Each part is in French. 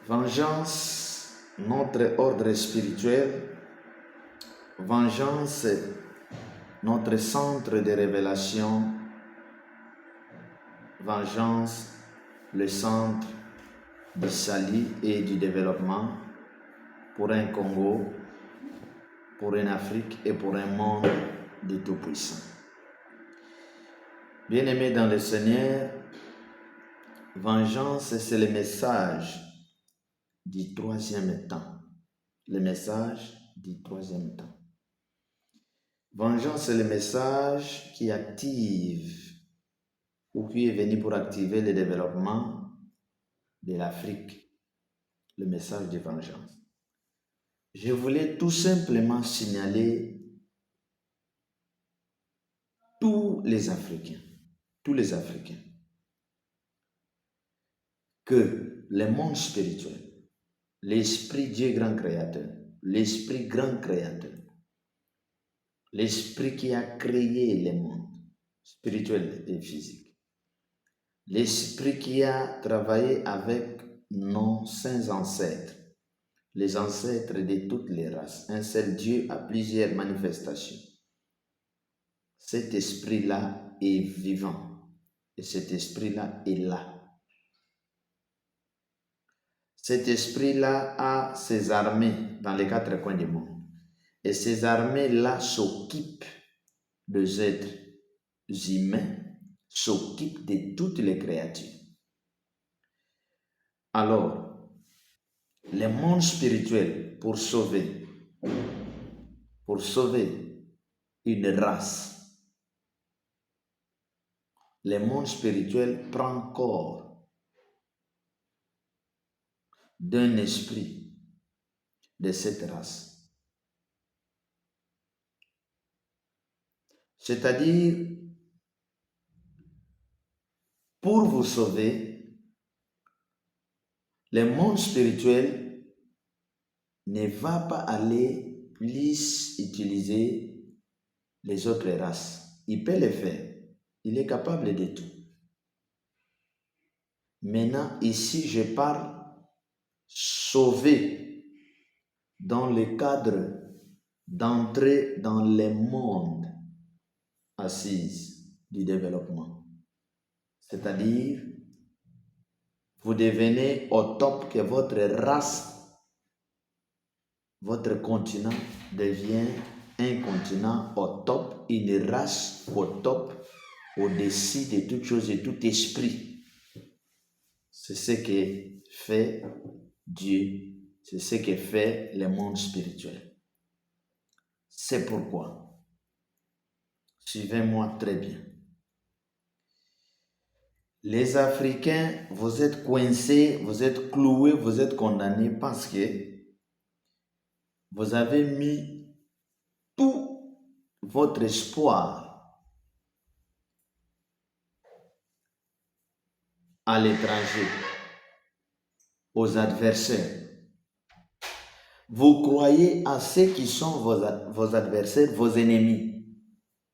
Vengeance, notre ordre spirituel. Vengeance, notre centre de révélation. Vengeance, le centre du salut et du développement pour un Congo, pour une Afrique et pour un monde du Tout-Puissant. Bien-aimés dans le Seigneur, vengeance, c'est le message du troisième temps. Le message du troisième temps. Vengeance, c'est le message qui active ou qui est venu pour activer le développement de l'Afrique. Le message de vengeance. Je voulais tout simplement signaler tous les Africains, que le monde spirituel, l'esprit Dieu grand créateur, l'esprit grand créateur, l'esprit qui a créé le monde spirituel et physique, l'esprit qui a travaillé avec nos saints ancêtres, les ancêtres de toutes les races, un seul Dieu a plusieurs manifestations. Cet esprit-là est vivant et cet esprit-là est là. Cet esprit-là a ses armées dans les quatre coins du monde. Et ces armées-là s'occupent des êtres humains, s'occupent de toutes les créatures. Alors, le monde spirituel, pour sauver une race, le monde spirituel prend corps d'un esprit de cette race. C'est-à-dire, pour vous sauver, le monde spirituel ne va pas aller plus utiliser les autres races. Il peut le faire. Il est capable de tout. Maintenant, ici, je parle sauver dans le cadre d'entrer dans le monde assise du développement. C'est-à-dire, vous devenez au top que votre race, votre continent devient un continent au top, une race au top, au-dessus de toute chose et tout esprit. C'est ce que fait Dieu, c'est ce que fait le monde spirituel. C'est pourquoi, suivez-moi très bien. Les Africains, vous êtes coincés, vous êtes cloués, vous êtes condamnés parce que vous avez mis tout votre espoir à l'étranger, aux adversaires. Vous croyez à ceux qui sont vos adversaires, vos ennemis.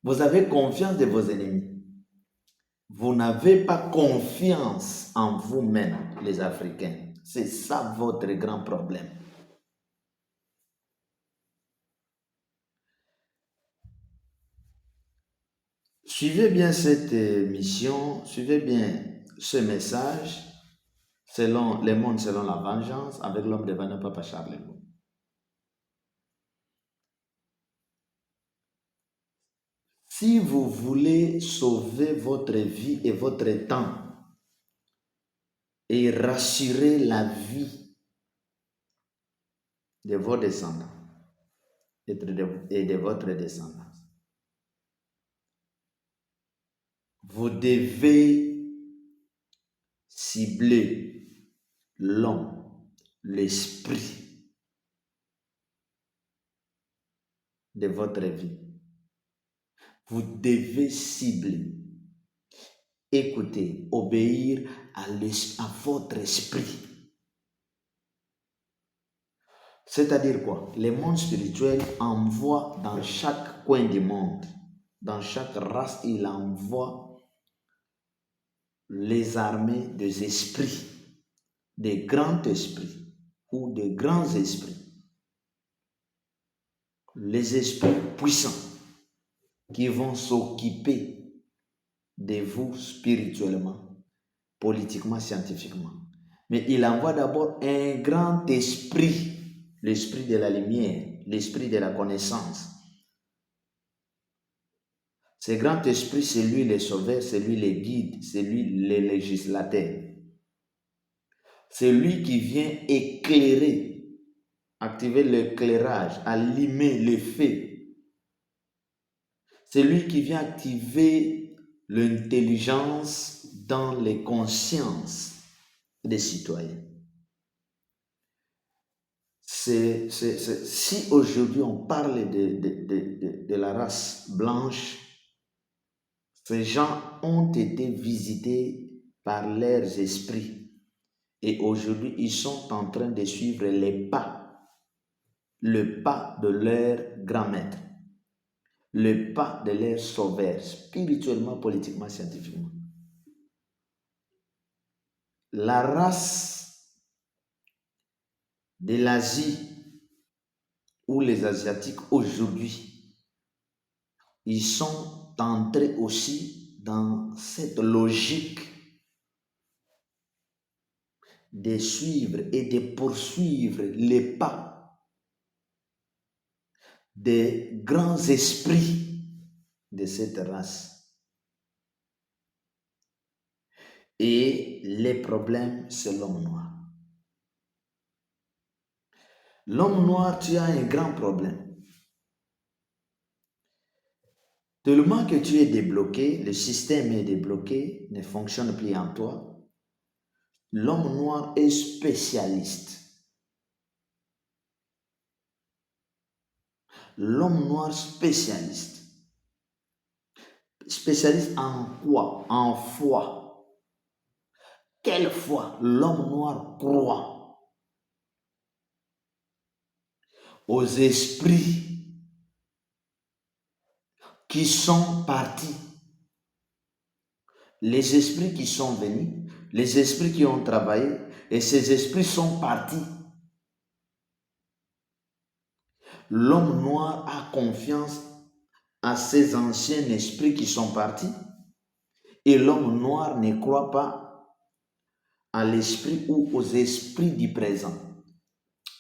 Vous avez confiance de vos ennemis. Vous n'avez pas confiance en vous-même, les Africains. C'est ça votre grand problème. Suivez bien cette mission, suivez bien ce message, selon le monde, selon la vengeance, avec l'homme de Vanna Papa Charles. Si vous voulez sauver votre vie et votre temps et rassurer la vie de vos descendants et de votre descendance, vous devez cibler l'homme, l'esprit de votre vie. Vous devez cibler, écouter, obéir à votre esprit. C'est-à-dire quoi? Le monde spirituel envoie dans chaque coin du monde, dans chaque race, il envoie les armées des esprits des grands esprits ou des grands esprits, les esprits puissants qui vont s'occuper de vous spirituellement, politiquement, scientifiquement. Mais il envoie d'abord un grand esprit, l'esprit de la lumière, l'esprit de la connaissance. Ce grand esprit, c'est lui le sauveur, c'est lui le guide, c'est lui le législateur. C'est lui qui vient éclairer, activer l'éclairage, allumer le feu. C'est lui qui vient activer l'intelligence dans les consciences des citoyens. Si aujourd'hui on parle de la race blanche, ces gens ont été visités par leurs esprits et aujourd'hui ils sont en train de suivre le pas de leur grand maître, le pas de leur sauveur, spirituellement, politiquement, scientifiquement. La race de l'Asie ou les Asiatiques aujourd'hui, ils sont entrés aussi dans cette logique de suivre et de poursuivre les pas des grands esprits de cette race. Et les problèmes, c'est l'homme noir. L'homme noir, tu as un grand problème. Tellement que tu es débloqué, le système est débloqué, ne fonctionne plus en toi. L'homme noir est spécialiste. L'homme noir spécialiste. Spécialiste en quoi? En foi. Quelle foi? L'homme noir croit aux esprits qui sont partis. Les esprits qui sont venus, les esprits qui ont travaillé, et ces esprits sont partis. L'homme noir a confiance à ces anciens esprits qui sont partis, et l'homme noir ne croit pas à l'esprit ou aux esprits du présent.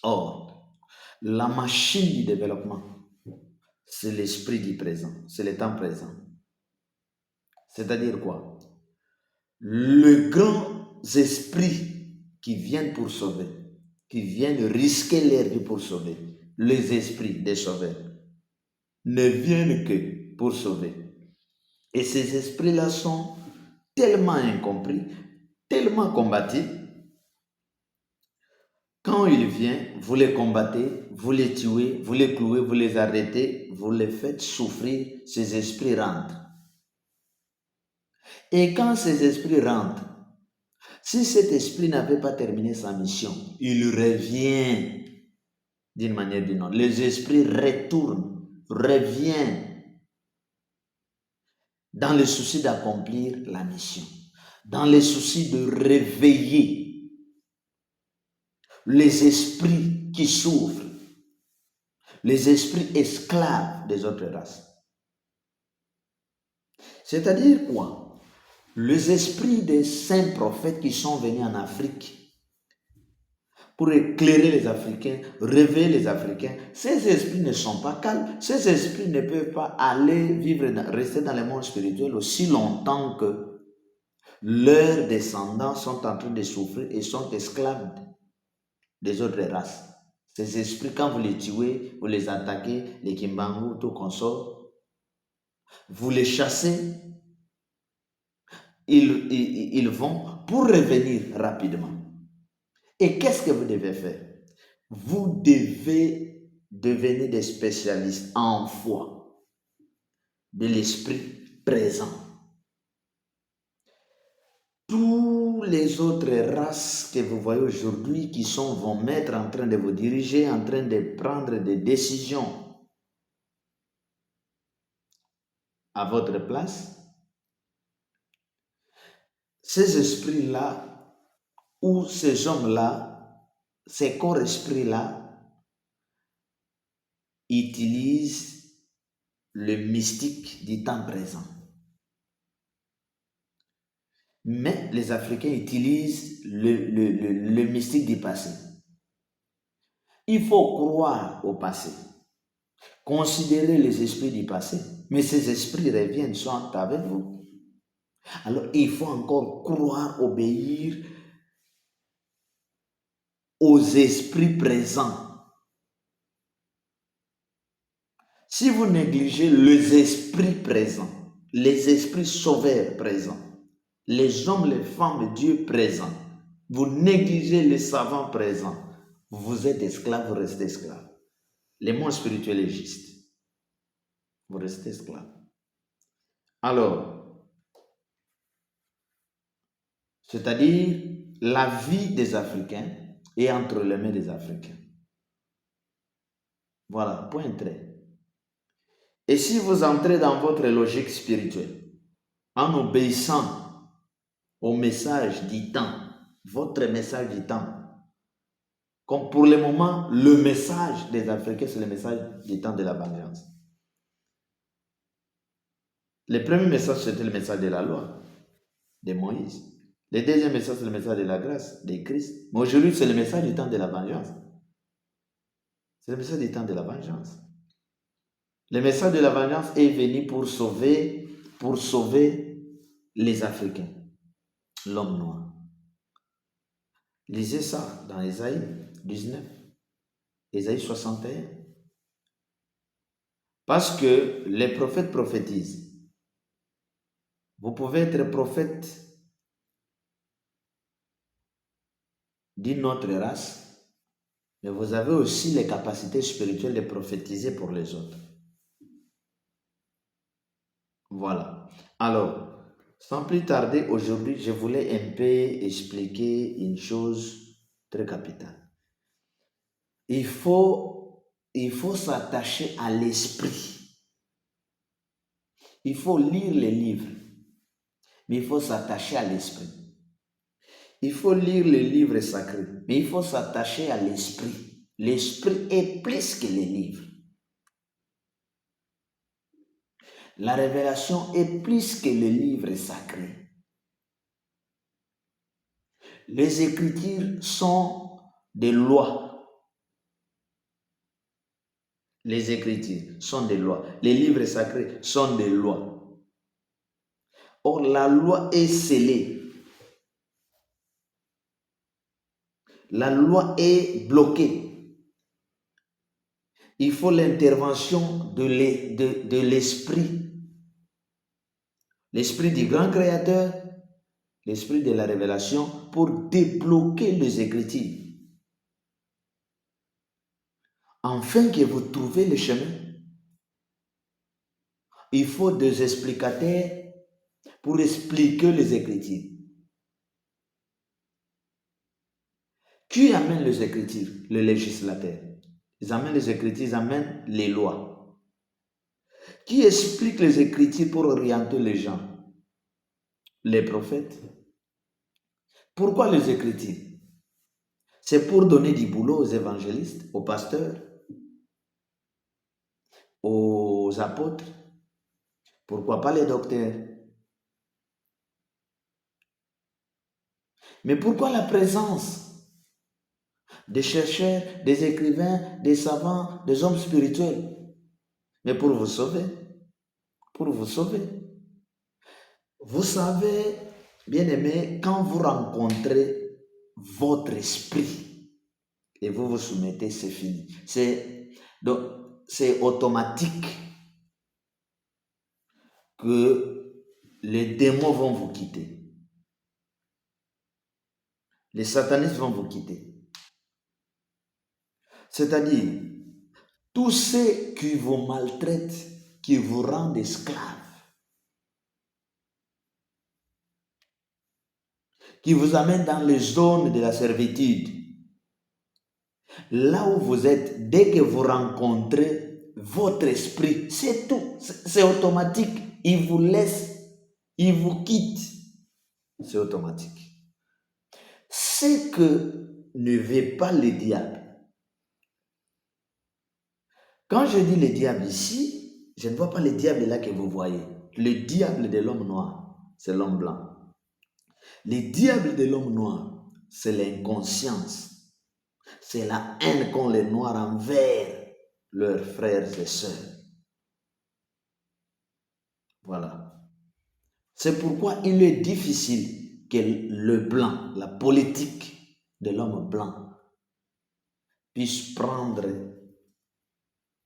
Or, la machine du développement, c'est l'esprit du présent, c'est le temps présent. C'est-à-dire quoi? Les grands esprits qui viennent pour sauver, qui viennent risquer leur vie pour sauver, les esprits des sauveurs, ne viennent que pour sauver. Et ces esprits-là sont tellement incompris, tellement combattus. Quand il vient, vous les combattez, vous les tuez, vous les clouez, vous les arrêtez, vous les faites souffrir, ces esprits rentrent. Et quand ces esprits rentrent, si cet esprit n'avait pas terminé sa mission, il revient d'une manière ou d'une autre. Les esprits retournent, reviennent dans le souci d'accomplir la mission, dans le souci de réveiller les esprits qui souffrent, les esprits esclaves des autres races. C'est-à-dire quoi? Les esprits des saints prophètes qui sont venus en Afrique pour éclairer les Africains, réveiller les Africains, ces esprits ne sont pas calmes. Ces esprits ne peuvent pas aller vivre, rester dans le monde spirituel aussi longtemps que leurs descendants sont en train de souffrir et sont esclaves des autres races. Ces esprits, quand vous les tuez, vous les attaquez, les Kimbangu, tout consort, vous les chassez, ils vont pour revenir rapidement. Et qu'est-ce que vous devez faire? Vous devez devenir des spécialistes en foi de l'esprit présent. Tous les autres races que vous voyez aujourd'hui qui sont vos maîtres en train de vous diriger, en train de prendre des décisions à votre place, ces esprits-là où ces hommes-là, ces corps-esprits-là, utilisent le mystique du temps présent. Mais les Africains utilisent le mystique du passé. Il faut croire au passé, considérer les esprits du passé, mais ces esprits reviennent, sont avec vous. Alors il faut encore croire, obéir aux esprits présents. Si vous négligez les esprits présents, les esprits sauveurs présents, les hommes, les femmes de Dieu présents, vous négligez les savants présents, vous êtes esclave, vous restez esclave. Le monde spirituel est juste. Vous restez esclave. Alors, c'est-à-dire la vie des Africains est entre les mains des Africains. Voilà, point trait. Et si vous entrez dans votre logique spirituelle, en obéissant au message du temps, votre message du temps, comme pour le moment, le message des Africains, c'est le message du temps de la vengeance. Le premier message, c'était le message de la loi, de Moïse. Le deuxième message, c'est le message de la grâce, de Christ. Mais aujourd'hui, c'est le message du temps de la vengeance. C'est le message du temps de la vengeance. Le message de la vengeance est venu pour sauver les Africains, l'homme noir. Lisez ça dans Ésaïe 19, Ésaïe 61. Parce que les prophètes prophétisent. Vous pouvez être prophète d'une autre race, mais vous avez aussi les capacités spirituelles de prophétiser pour les autres. Voilà. Alors, sans plus tarder, aujourd'hui, je voulais un peu expliquer une chose très capitale. Il faut s'attacher à l'esprit. Il faut lire les livres, mais il faut s'attacher à l'esprit. Il faut lire les livres sacrés, mais il faut s'attacher à l'esprit. L'esprit est plus que les livres. La révélation est plus que les livres sacrés. Les Écritures sont des lois. Les Écritures sont des lois. Les livres sacrés sont des lois. Or, la loi est scellée. La loi est bloquée. Il faut l'intervention de l'esprit. L'esprit du grand créateur, l'esprit de la révélation pour débloquer les Écritures. Afin que vous trouviez le chemin, il faut des explicateurs pour expliquer les Écritures. Qui amène les Écritures? Le législateur. Ils amènent les Écritures, ils amènent les lois. Qui explique les Écritures pour orienter les gens? Les prophètes. Pourquoi les Écritures? C'est pour donner du boulot aux évangélistes, aux pasteurs, aux apôtres. Pourquoi pas les docteurs? Mais pourquoi la présence des chercheurs, des écrivains, des savants, des hommes spirituels? Mais pour vous sauver. Pour vous sauver. Vous savez, bien-aimés, quand vous rencontrez votre esprit et vous vous soumettez, c'est fini. C'est automatique que les démons vont vous quitter. Les satanistes vont vous quitter. C'est-à-dire, tous ceux qui vous maltraitent, qui vous rendent esclaves, qui vous amènent dans les zones de la servitude, là où vous êtes, dès que vous rencontrez votre esprit, c'est tout, c'est automatique. Il vous laisse, il vous quitte. C'est automatique. Ce que ne veut pas le diable. Quand je dis le diable ici, je ne vois pas le diable là que vous voyez. Le diable de l'homme noir, c'est l'homme blanc. Le diable de l'homme noir, c'est l'inconscience. C'est la haine qu'ont les noirs envers leurs frères et sœurs. Voilà. C'est pourquoi il est difficile que le blanc, la politique de l'homme blanc, puisse prendre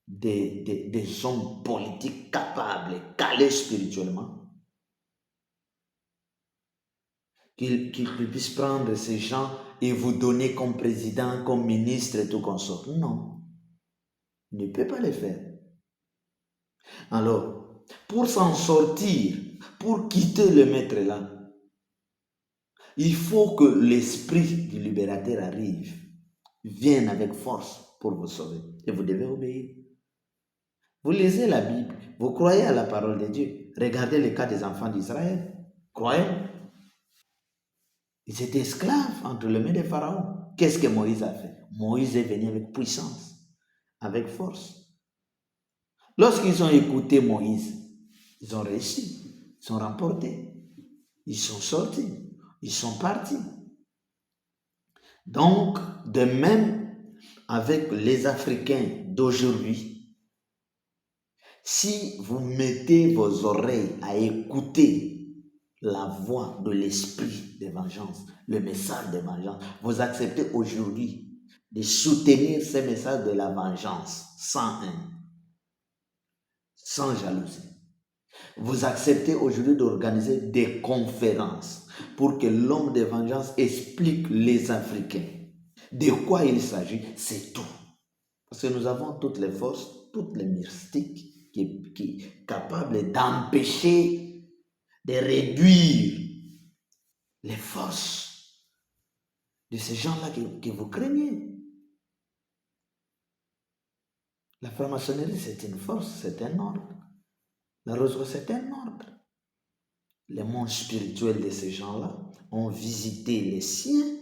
des hommes politiques capables, calés spirituellement, qu'il puisse prendre ces gens et vous donner comme président, comme ministre et tout consort. Non, il ne peut pas le faire. Alors, pour s'en sortir, pour quitter le maître là, il faut que l'esprit du libérateur arrive, vienne avec force pour vous sauver. Et vous devez obéir. Vous lisez la Bible, vous croyez à la parole de Dieu. Regardez le cas des enfants d'Israël. Croyez. Ils étaient esclaves entre les mains des pharaons. Qu'est-ce que Moïse a fait? Moïse est venu avec puissance, avec force. Lorsqu'ils ont écouté Moïse, ils ont réussi, ils sont remportés, ils sont sortis, ils sont partis. Donc, de même avec les Africains d'aujourd'hui, si vous mettez vos oreilles à écouter la voix de l'esprit de vengeance, le message de vengeance, vous acceptez aujourd'hui de soutenir ce message de la vengeance sans haine, sans jalousie. Vous acceptez aujourd'hui d'organiser des conférences pour que l'homme de vengeance explique les Africains de quoi il s'agit, c'est tout. Parce que nous avons toutes les forces, toutes les mystiques qui sont capables d'empêcher, de réduire les forces de ces gens-là que vous craignez. La franc-maçonnerie, c'est une force, c'est un ordre. La rose, c'est un ordre. Les mondes spirituels de ces gens-là ont visité les siens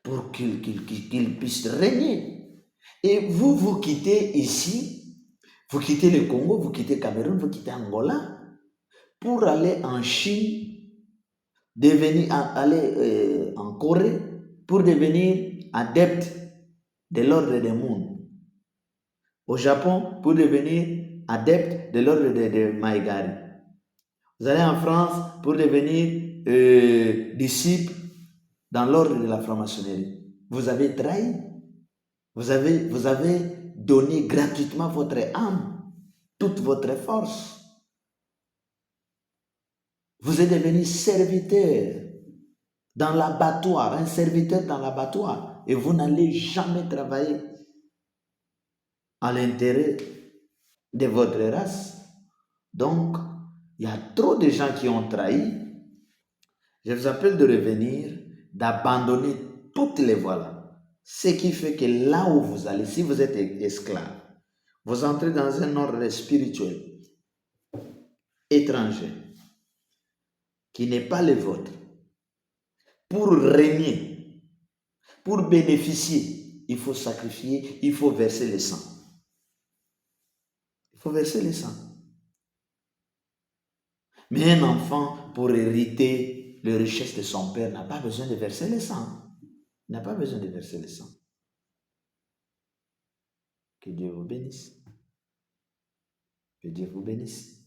pour qu'ils puissent régner. Et vous quittez ici, vous quittez le Congo, vous quittez Cameroun, vous quittez Angola pour aller en Chine, aller en Corée pour devenir adepte de l'ordre des mondes. Au Japon pour devenir adepte de l'ordre de Maïgari. Vous allez en France pour devenir disciple dans l'ordre de la franc-maçonnerie. Vous avez trahi. Vous avez donné gratuitement votre âme, toute votre force. Vous êtes devenu serviteur dans l'abattoir, un serviteur dans l'abattoir, et vous n'allez jamais travailler à l'intérêt de votre race. Donc, il y a trop de gens qui ont trahi. Je vous appelle de revenir, d'abandonner toutes les voies là. Ce qui fait que là où vous allez, si vous êtes esclave, vous entrez dans un ordre spirituel étranger qui n'est pas le vôtre. Pour régner, pour bénéficier, il faut sacrifier, il faut verser le sang. Il faut verser le sang. Mais un enfant, pour hériter les richesses de son père, n'a pas besoin de verser le sang. Il n'a pas besoin de verser le sang. Que Dieu vous bénisse. Que Dieu vous bénisse.